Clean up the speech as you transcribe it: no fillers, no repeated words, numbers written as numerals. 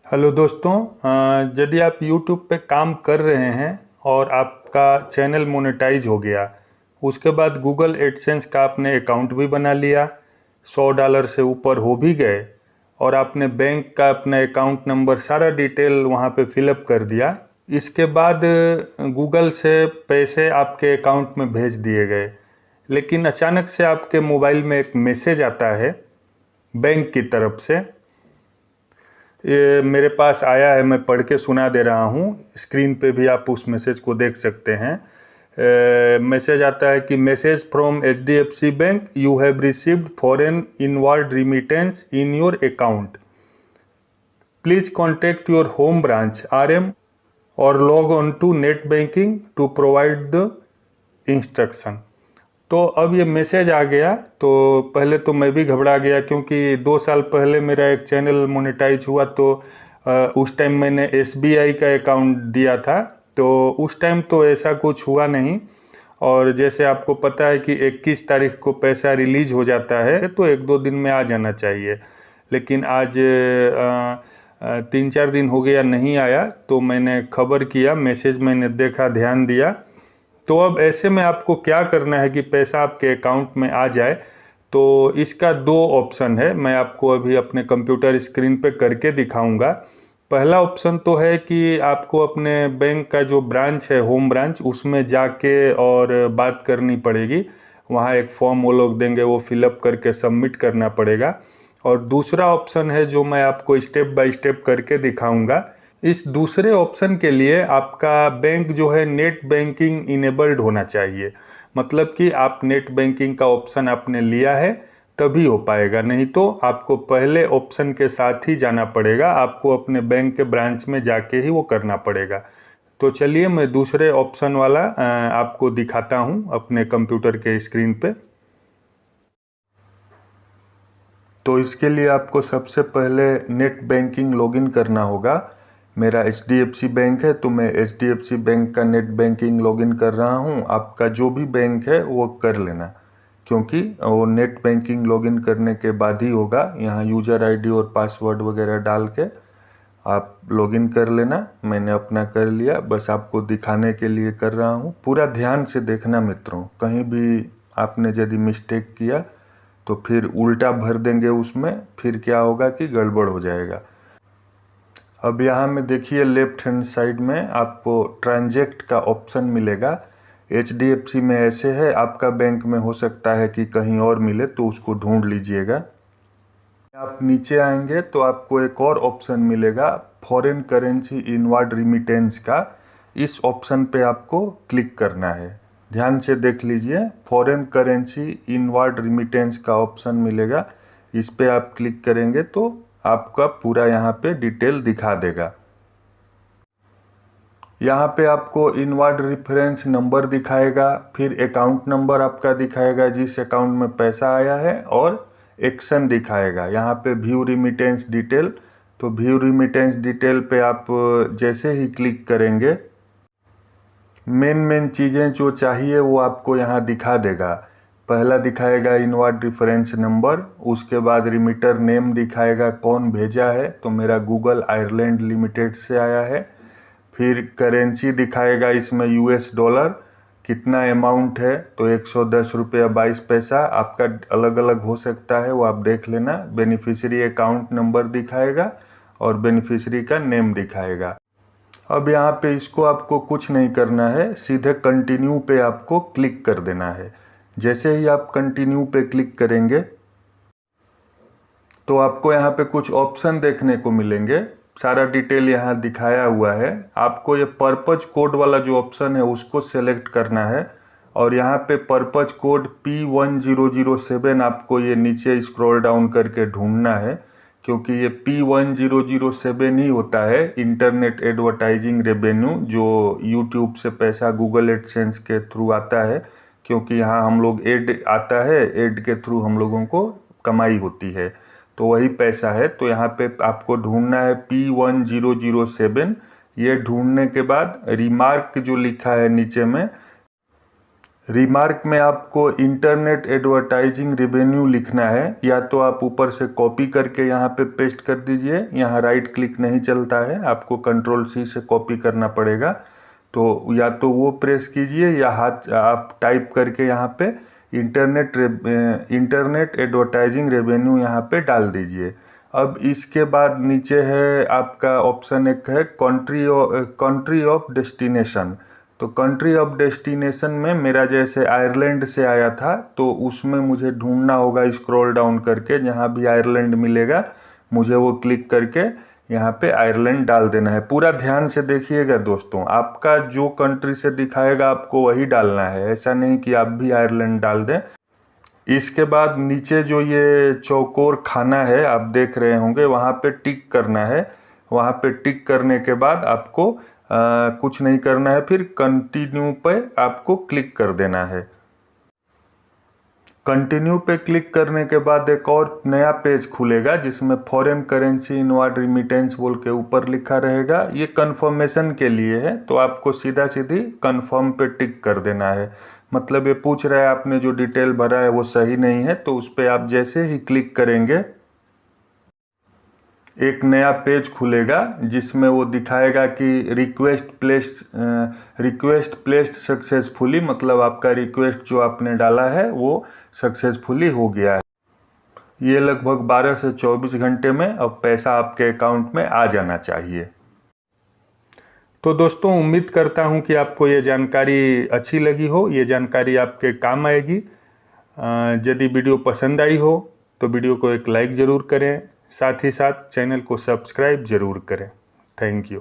Hello दोस्तों। यदि आप YouTube पे काम कर रहे हैं और आपका चैनल मोनेटाइज हो गया, उसके बाद गूगल एडसेंस का आपने अकाउंट भी बना लिया, $100 से ऊपर हो भी गए और आपने बैंक का अपना अकाउंट नंबर सारा डिटेल वहाँ पे फिलअप कर दिया। इसके बाद गूगल से पैसे आपके अकाउंट में भेज दिए गए, लेकिन अचानक से आपके मोबाइल में एक मैसेज आता है बैंक की तरफ से। ये मेरे पास आया है, मैं पढ़ के सुना दे रहा हूँ। स्क्रीन पे भी आप उस मैसेज को देख सकते हैं। मैसेज आता है कि message from HDFC bank, you have received foreign inward remittance in your account, please contact your home branch RM और log on to net banking to provide the instruction. तो अब ये मैसेज आ गया तो पहले तो मैं भी घबरा गया, क्योंकि 2 साल पहले मेरा एक चैनल मोनेटाइज हुआ तो उस टाइम मैंने SBI का अकाउंट दिया था, तो उस टाइम तो ऐसा कुछ हुआ नहीं। और जैसे आपको पता है कि 21 तारीख को पैसा रिलीज हो जाता है, तो 1-2 दिन में आ जाना चाहिए, लेकिन आज 3-4 दिन हो गया नहीं आया। तो मैंने खबर किया, मैसेज मैंने देखा, ध्यान दिया। तो अब ऐसे में आपको क्या करना है कि पैसा आपके अकाउंट में आ जाए। तो इसका 2 ऑप्शन है, मैं आपको अभी अपने कंप्यूटर स्क्रीन पे करके दिखाऊंगा। पहला ऑप्शन तो है कि आपको अपने बैंक का जो ब्रांच है, होम ब्रांच, उसमें जाके और बात करनी पड़ेगी। वहाँ एक फॉर्म वो लोग देंगे, वो फिलअप करके सबमिट करना पड़ेगा। और दूसरा ऑप्शन है जो मैं आपको स्टेप बाय स्टेप करके दिखाऊंगा। इस दूसरे ऑप्शन के लिए आपका बैंक जो है नेट बैंकिंग इनेबल्ड होना चाहिए, मतलब कि आप नेट बैंकिंग का ऑप्शन आपने लिया है तभी हो पाएगा, नहीं तो आपको पहले ऑप्शन के साथ ही जाना पड़ेगा, आपको अपने बैंक के ब्रांच में जाके ही वो करना पड़ेगा। तो चलिए मैं दूसरे ऑप्शन वाला आपको दिखाता हूँ अपने कंप्यूटर के स्क्रीन पे। तो इसके लिए आपको सबसे पहले नेट बैंकिंग लॉगिन करना होगा। मेरा HDFC बैंक है तो मैं HDFC बैंक का नेट बैंकिंग लॉगिन कर रहा हूँ। आपका जो भी बैंक है वो कर लेना, क्योंकि वो नेट बैंकिंग लॉगिन करने के बाद ही होगा। यहाँ यूज़र ID और पासवर्ड वगैरह डाल के आप लॉगिन कर लेना। मैंने अपना कर लिया, बस आपको दिखाने के लिए कर रहा हूँ। पूरा ध्यान से देखना मित्रों, कहीं भी आपने यदि मिस्टेक किया तो फिर उल्टा भर देंगे उसमें, फिर क्या होगा कि गड़बड़ हो जाएगा। अब यहाँ में देखिए लेफ्ट हैंड साइड में आपको ट्रांजैक्ट का ऑप्शन मिलेगा। HDFC में ऐसे है, आपका बैंक में हो सकता है कि कहीं और मिले, तो उसको ढूंढ लीजिएगा। आप नीचे आएंगे तो आपको एक और ऑप्शन मिलेगा फॉरेन करेंसी इनवर्ड रिमिटेंस का। इस ऑप्शन पे आपको क्लिक करना है। ध्यान से देख लीजिए, फॉरेन करेंसी इनवर्ड रिमिटेंस का ऑप्शन मिलेगा। इस पे आप क्लिक करेंगे तो आपका पूरा यहाँ पे डिटेल दिखा देगा। यहाँ पे आपको इनवर्ड रेफरेंस नंबर दिखाएगा, फिर अकाउंट नंबर आपका दिखाएगा जिस अकाउंट में पैसा आया है, और एक्शन दिखाएगा। यहाँ पे व्यू रिमिटेंस डिटेल, तो व्यू रिमिटेंस डिटेल पे आप जैसे ही क्लिक करेंगे मेन चीज़ें जो चाहिए वो आपको यहाँ दिखा देगा। पहला दिखाएगा इनवर्ड रेफरेंस नंबर, उसके बाद रिमिटर नेम दिखाएगा कौन भेजा है, तो मेरा गूगल आयरलैंड लिमिटेड से आया है। फिर करेंसी दिखाएगा, इसमें $, कितना अमाउंट है, तो 110 रुपया 22 पैसा। आपका अलग अलग हो सकता है, वो आप देख लेना। बेनिफिशियरी अकाउंट नंबर दिखाएगा और बेनिफिशियरी का नेम दिखाएगा। अब यहाँ पे इसको आपको कुछ नहीं करना है, सीधे कंटिन्यू पे आपको क्लिक कर देना है। जैसे ही आप कंटिन्यू पे क्लिक करेंगे तो आपको यहाँ पे कुछ ऑप्शन देखने को मिलेंगे। सारा डिटेल यहाँ दिखाया हुआ है। आपको ये पर्पज कोड वाला जो ऑप्शन है उसको सेलेक्ट करना है, और यहाँ पे पर्पज कोड P1007 आपको ये नीचे स्क्रॉल डाउन करके ढूंढना है, क्योंकि ये P1007 ही होता है इंटरनेट एडवर्टाइजिंग रेवेन्यू, जो यूट्यूब से पैसा गूगल एडसेंस के थ्रू आता है। क्योंकि यहाँ हम लोग एड आता है, एड के थ्रू हम लोगों को कमाई होती है, तो वही पैसा है। तो यहाँ पे आपको ढूंढना है P1007। ये ढूंढने के बाद रिमार्क जो लिखा है नीचे में, रिमार्क में आपको इंटरनेट एडवर्टाइजिंग रेवेन्यू लिखना है, या तो आप ऊपर से कॉपी करके यहाँ पे पेस्ट कर दीजिए। यहाँ राइट क्लिक नहीं चलता है, आपको कंट्रोल सी से कॉपी करना पड़ेगा। तो या तो वो प्रेस कीजिए या हाथ आप टाइप करके यहाँ पे इंटरनेट एडवर्टाइजिंग रेवेन्यू यहाँ पे डाल दीजिए। अब इसके बाद नीचे है आपका ऑप्शन, एक है कंट्री ऑफ डेस्टिनेशन। तो कंट्री ऑफ डेस्टिनेशन में मेरा जैसे आयरलैंड से आया था, तो उसमें मुझे ढूंढना होगा स्क्रॉल डाउन करके, जहाँ भी आयरलैंड मिलेगा मुझे वो क्लिक करके यहाँ पे आयरलैंड डाल देना है। पूरा ध्यान से देखिएगा दोस्तों, आपका जो कंट्री से दिखाएगा आपको वही डालना है, ऐसा नहीं कि आप भी आयरलैंड डाल दें। इसके बाद नीचे जो ये चौकोर खाना है आप देख रहे होंगे, वहाँ पे टिक करना है। वहाँ पे टिक करने के बाद आपको कुछ नहीं करना है, फिर कंटिन्यू पे आपको क्लिक कर देना है। कंटिन्यू पे क्लिक करने के बाद एक और नया पेज खुलेगा जिसमें फॉरेन करेंसी इनवार्ड रिमिटेंस बोल के ऊपर लिखा रहेगा। ये कंफर्मेशन के लिए है, तो आपको सीधा सीधी कंफर्म पे टिक कर देना है। मतलब ये पूछ रहा है आपने जो डिटेल भरा है वो सही नहीं है, तो उस पर आप जैसे ही क्लिक करेंगे एक नया पेज खुलेगा जिसमें वो दिखाएगा कि रिक्वेस्ट प्लेस्ड सक्सेसफुली, मतलब आपका रिक्वेस्ट जो आपने डाला है वो सक्सेसफुली हो गया है। ये लगभग 12 से 24 घंटे में अब पैसा आपके अकाउंट में आ जाना चाहिए। तो दोस्तों, उम्मीद करता हूँ कि आपको ये जानकारी अच्छी लगी हो, ये जानकारी आपके काम आएगी। यदि वीडियो पसंद आई हो तो वीडियो को एक लाइक ज़रूर करें, साथ ही साथ चैनल को सब्सक्राइब ज़रूर करें। Thank you.